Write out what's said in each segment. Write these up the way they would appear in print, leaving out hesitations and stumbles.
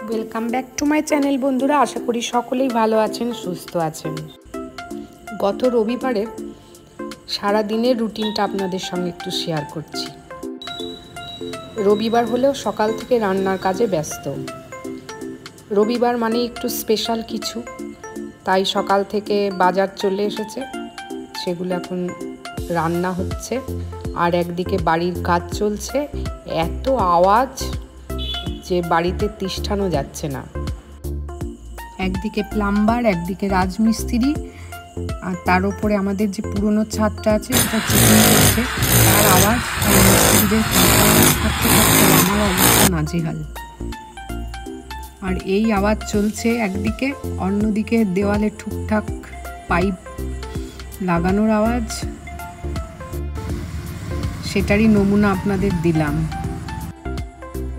Welcome back to my channel বন্ধুরা। আশা করি সকলেই ভালো আছেন, সুস্থ আছেন। গত রবিবারে সারা দিনের রুটিনটা আপনাদের সঙ্গে একটু শেয়ার করছি। রবিবার হলেও সকাল থেকে রান্নার কাজে ব্যস্ত। রবিবার মানে একটু স্পেশাল কিছু, তাই সকাল থেকে বাজার চলে এসেছে, সেগুলো এখন রান্না হচ্ছে। আর একদিকে বাড়ির কাজ চলছে, এত আওয়াজ যে বাড়িতে তিষ্ঠানো যাচ্ছে না। একদিকে প্লাম্বার, একদিকে রাজমিস্ত্রি, আর তার উপরে আমাদের যে পুরনো ছাদটা আছে সেটা চিকন করছে, তার আওয়াজ আর মিস্ত্রিদের থাকতে থাকতে আমার অবস্থা নাজেহাল। আর এই আওয়াজ চলছে একদিকে, অন্যদিকে দেওয়ালে ঠুকঠাক পাইপ লাগানোর আওয়াজ, সেটারই নমুনা আপনাদের দিলাম।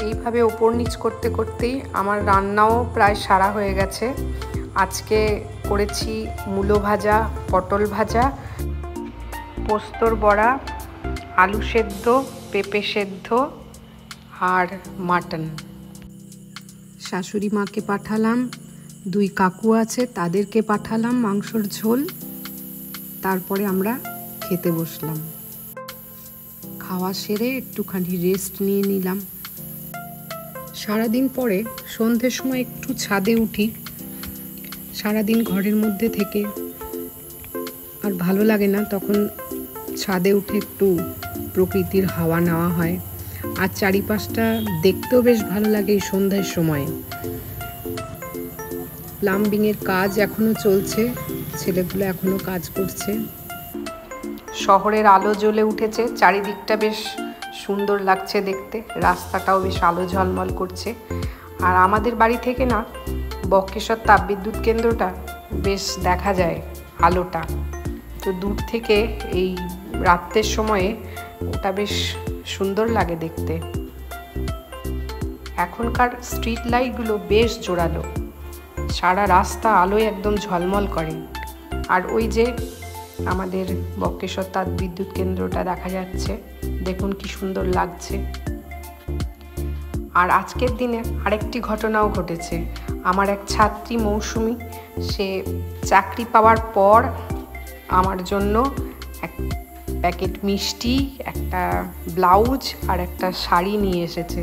এইভাবে ওপর নিচ করতে করতেই আমার রান্নাও প্রায় সারা হয়ে গেছে। আজকে করেছি মূলো ভাজা, পটল ভাজা, পোস্তর বড়া, আলু সেদ্ধ, পেঁপে সেদ্ধ আর মাটন। শাশুড়ি মাকে পাঠালাম, 2 কাকু আছে তাদেরকে পাঠালাম মাংসর ঝোল। তারপরে আমরা খেতে বসলাম। খাওয়া সেরে একটুখানি রেস্ট নিয়ে নিলাম। সারাদিন পরে সন্ধ্যের সময় একটু ছাদে উঠি। সারাদিন ঘরের মধ্যে থেকে আর ভালো লাগে না, তখন ছাদে উঠে একটু প্রকৃতির হাওয়া নেওয়া হয়। আর চারিপাশটা দেখতেও বেশ ভালো লাগে এই সন্ধ্যার সময়। প্লাম্বিংয়ের কাজ এখনো চলছে, ছেলেগুলো এখনো কাজ করছে। শহরের আলো জ্বলে উঠেছে, চারিদিকটা বেশ সুন্দর লাগছে দেখতে, রাস্তাটাও বেশ আলো ঝলমল করছে। আর আমাদের বাড়ি থেকে না বক্রেশ্বর তাপবিদ্যুৎ কেন্দ্রটা বেশ দেখা যায় আলোটা, তো দূর থেকে এই রাত্রের সময়ে ওটা বেশ সুন্দর লাগে দেখতে। এখনকার স্ট্রিট লাইটগুলো বেশ জোরালো, সারা রাস্তা আলোয় একদম ঝলমল করে। আর ওই যে আমাদের বক্রেশ্বর তাপবিদ্যুৎ কেন্দ্রটা দেখা যাচ্ছে, দেখুন কি সুন্দর লাগছে। আর আজকের দিনে আরেকটি ঘটনাও ঘটেছে। আমার এক ছাত্রী মৌসুমী, সে চাকরি পাওয়ার পর আমার জন্য এক প্যাকেট মিষ্টি, একটা ব্লাউজ আর একটা শাড়ি নিয়ে এসেছে।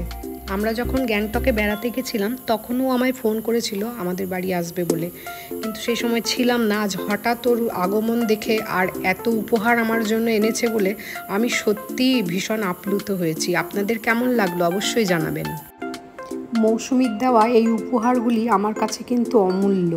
আমরা যখন গ্যাংটকে বেড়াতে গেছিলাম তখনও আমায় ফোন করেছিল আমাদের বাড়ি আসবে বলে, কিন্তু সেই সময় ছিলাম না। আজ হঠাৎ ওর আগমন দেখে আর এত উপহার আমার জন্য এনেছে বলে আমি সত্যিই ভীষণ আপ্লুত হয়েছি। আপনাদের কেমন লাগলো অবশ্যই জানাবেন। মৌসুমীর দেওয়া এই উপহারগুলি আমার কাছে কিন্তু অমূল্য।